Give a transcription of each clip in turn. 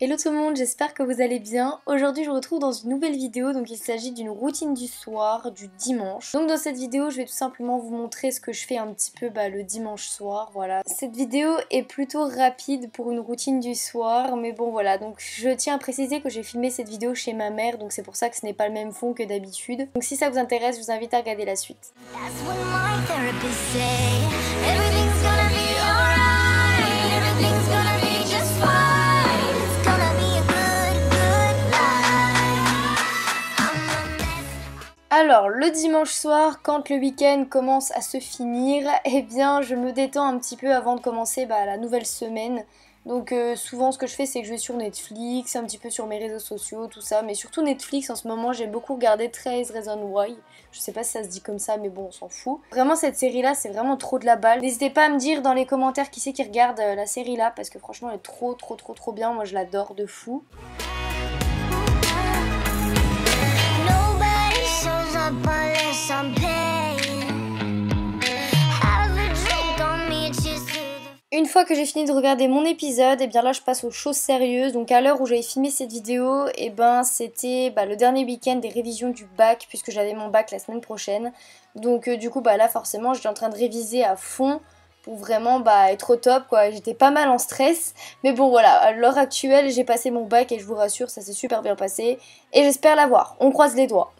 Hello tout le monde, j'espère que vous allez bien. Aujourd'hui je vous retrouve dans une nouvelle vidéo, donc il s'agit d'une routine du soir, du dimanche. Donc dans cette vidéo je vais tout simplement vous montrer ce que je fais un petit peu le dimanche soir, voilà. Cette vidéo est plutôt rapide pour une routine du soir, mais bon voilà, donc je tiens à préciser que j'ai filmé cette vidéo chez ma mère, donc c'est pour ça que ce n'est pas le même fond que d'habitude. Donc si ça vous intéresse, je vous invite à regarder la suite. Alors, le dimanche soir, quand le week-end commence à se finir, eh bien, je me détends un petit peu avant de commencer la nouvelle semaine. Donc, souvent, ce que je fais, c'est que je vais sur Netflix, un petit peu sur mes réseaux sociaux, tout ça. Mais surtout Netflix, en ce moment, j'aime beaucoup regarder 13 Reasons Why. Je sais pas si ça se dit comme ça, mais bon, on s'en fout. Vraiment, cette série-là, c'est vraiment trop de la balle. N'hésitez pas à me dire dans les commentaires qui c'est qui regarde la série-là, parce que franchement, elle est trop bien. Moi, je l'adore de fou. Une fois que j'ai fini de regarder mon épisode, et bien là je passe aux choses sérieuses. Donc à l'heure où j'avais filmé cette vidéo, et ben c'était le dernier week-end des révisions du bac, puisque j'avais mon bac la semaine prochaine. Donc du coup là forcément j'étais en train de réviser à fond pour vraiment être au top quoi. J'étais pas mal en stress, mais bon voilà, à l'heure actuelle j'ai passé mon bac et je vous rassure ça s'est super bien passé et j'espère l'avoir. On croise les doigts.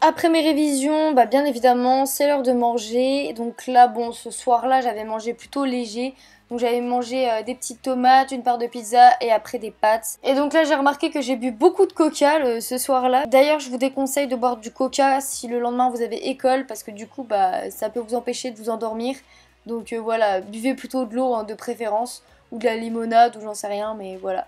Après mes révisions, bien évidemment, c'est l'heure de manger. Donc là, bon, ce soir-là, j'avais mangé plutôt léger. Donc j'avais mangé des petites tomates, une part de pizza et après des pâtes. Et donc là, j'ai remarqué que j'ai bu beaucoup de coca ce soir-là. D'ailleurs, je vous déconseille de boire du coca si le lendemain vous avez école parce que du coup, ça peut vous empêcher de vous endormir. Donc voilà, buvez plutôt de l'eau de préférence ou de la limonade ou j'en sais rien, mais voilà.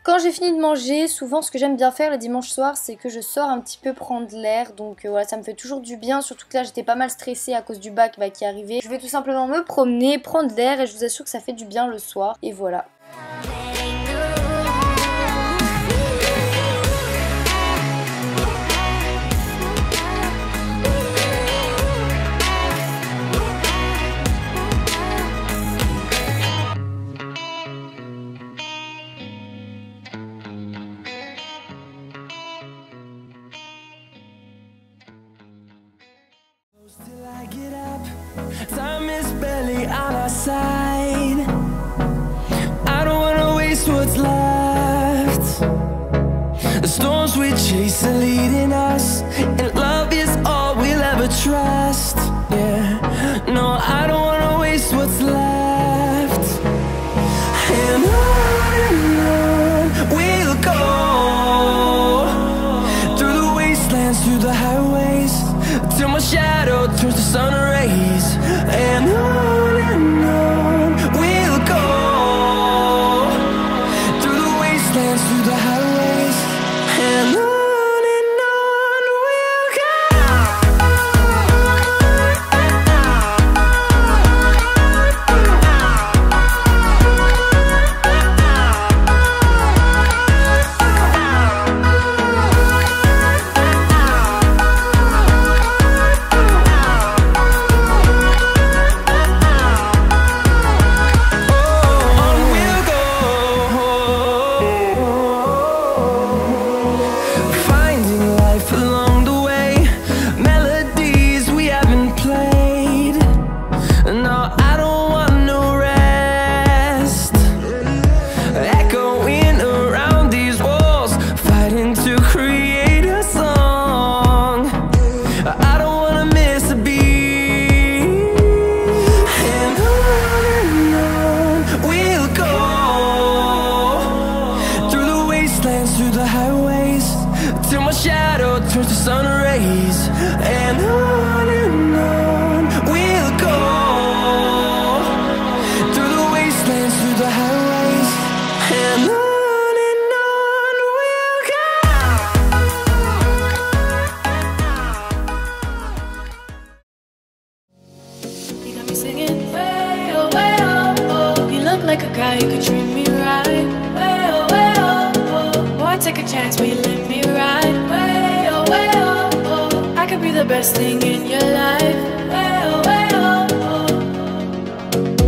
Quand j'ai fini de manger, souvent ce que j'aime bien faire le dimanche soir, c'est que je sors un petit peu prendre l'air. Donc voilà, ça me fait toujours du bien, surtout que là j'étais pas mal stressée à cause du bac qui arrivait. Je vais tout simplement me promener, prendre l'air et je vous assure que ça fait du bien le soir. Et voilà. Till I get up, time is barely on our side. I don't wanna waste what's left. The storms we chase are leading us, and love is all we'll ever trust. Yeah, no, I don't wanna waste what's left. And on we'll go, through the wastelands, through the highways, till my shadow turns to sun rays. And on we'll go, through the wastelands, through the highways. And on like a guy who could treat me right. Way oh, way oh, oh. Boy, take a chance, will you let me ride? Way oh, way oh, oh. I could be the best thing in your life. Way oh, way oh, oh.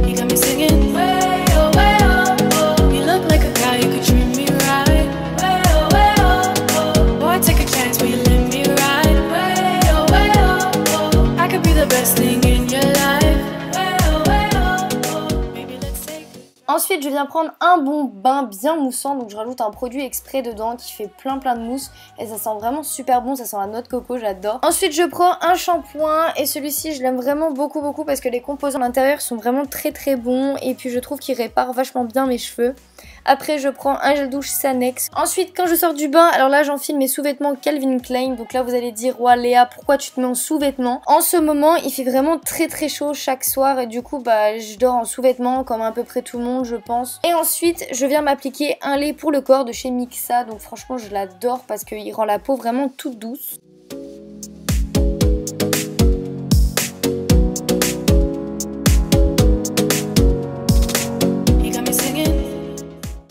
You got me singing. Way oh, way oh, oh. You look like a guy who could treat me right. Way oh, oh. Boy, take a chance, will you let me ride? Way oh, oh. I could be the best thing in your life. Ensuite, je viens prendre un bon bain bien moussant, donc je rajoute un produit exprès dedans qui fait plein de mousse et ça sent vraiment super bon, ça sent la noix de coco, j'adore. Ensuite, je prends un shampoing et celui-ci, je l'aime vraiment beaucoup parce que les composants à l'intérieur sont vraiment très bons et puis je trouve qu'il répare vachement bien mes cheveux. Après, je prends un gel douche Sanex. Ensuite, quand je sors du bain, alors là, j'enfile mes sous-vêtements Calvin Klein. Donc là, vous allez dire, ouais, Léa, pourquoi tu te mets en sous-vêtements? En ce moment, il fait vraiment très chaud chaque soir et du coup, bah, je dors en sous-vêtements comme à peu près tout le monde, je pense. Et ensuite, je viens m'appliquer un lait pour le corps de chez Mixa. Donc franchement, je l'adore parce qu'il rend la peau vraiment toute douce.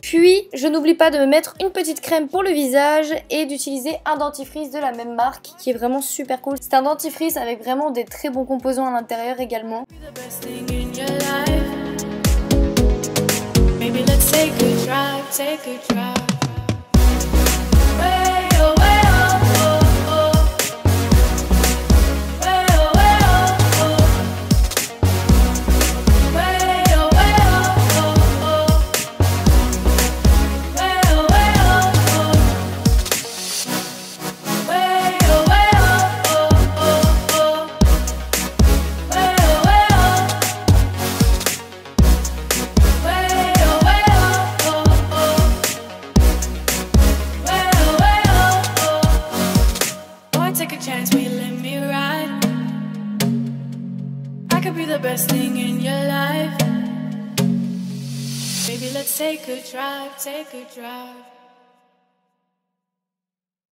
Puis, je n'oublie pas de me mettre une petite crème pour le visage et d'utiliser un dentifrice de la même marque qui est vraiment super cool. C'est un dentifrice avec vraiment des très bons composants à l'intérieur également.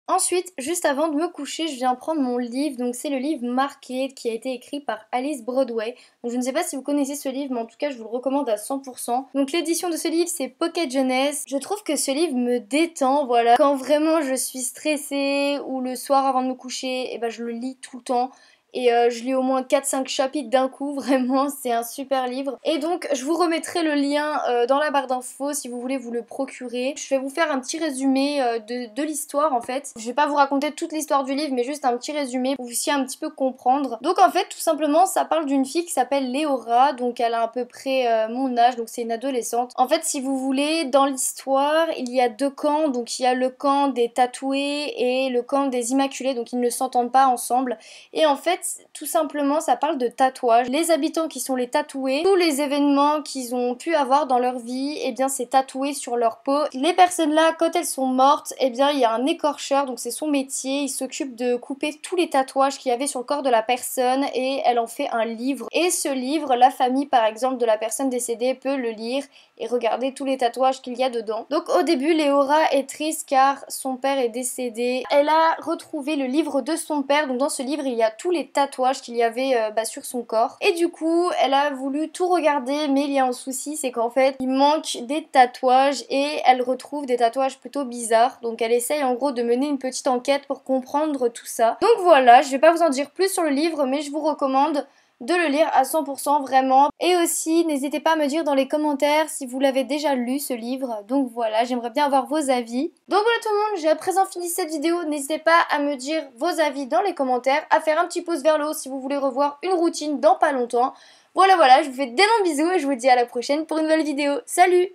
Ensuite, juste avant de me coucher, je viens prendre mon livre. Donc c'est le livre Marqué qui a été écrit par Alice Broadway. Donc je ne sais pas si vous connaissez ce livre, mais en tout cas je vous le recommande à 100%. Donc l'édition de ce livre c'est Pocket Jeunesse. Je trouve que ce livre me détend, voilà. Quand vraiment je suis stressée ou le soir avant de me coucher, et ben je le lis tout le temps. Et je lis au moins 4-5 chapitres d'un coup, vraiment c'est un super livre. Et donc je vous remettrai le lien dans la barre d'infos si vous voulez vous le procurer. Je vais vous faire un petit résumé de l'histoire en fait. Je vais pas vous raconter toute l'histoire du livre mais juste un petit résumé pour vous aussi un petit peu comprendre. Donc en fait tout simplement ça parle d'une fille qui s'appelle Léora, donc elle a à peu près mon âge, donc c'est une adolescente. En fait si vous voulez dans l'histoire il y a deux camps, donc il y a le camp des tatoués et le camp des immaculés, donc ils ne s'entendent pas ensemble. Et en fait tout simplement ça parle de tatouage. Les habitants qui sont les tatoués, tous les événements qu'ils ont pu avoir dans leur vie, et bien c'est tatoué sur leur peau. Les personnes là quand elles sont mortes, et bien il y a un écorcheur, donc c'est son métier, il s'occupe de couper tous les tatouages qu'il y avait sur le corps de la personne et elle en fait un livre. Et ce livre, la famille par exemple de la personne décédée peut le lire et regarder tous les tatouages qu'il y a dedans. Donc au début Léora est triste car son père est décédé. Elle a retrouvé le livre de son père, donc dans ce livre il y a tous les tatouages qu'il y avait sur son corps. Et du coup elle a voulu tout regarder, mais il y a un souci, c'est qu'en fait il manque des tatouages et elle retrouve des tatouages plutôt bizarres. Donc elle essaye en gros de mener une petite enquête pour comprendre tout ça. Donc voilà, je vais pas vous en dire plus sur le livre mais je vous recommande de le lire à 100% vraiment. Et aussi n'hésitez pas à me dire dans les commentaires si vous l'avez déjà lu ce livre. Donc voilà, j'aimerais bien avoir vos avis. Donc voilà tout le monde, j'ai à présent fini cette vidéo. N'hésitez pas à me dire vos avis dans les commentaires, à faire un petit pouce vers le haut si vous voulez revoir une routine dans pas longtemps. Voilà, je vous fais d'énormes bisous et je vous dis à la prochaine pour une nouvelle vidéo. Salut!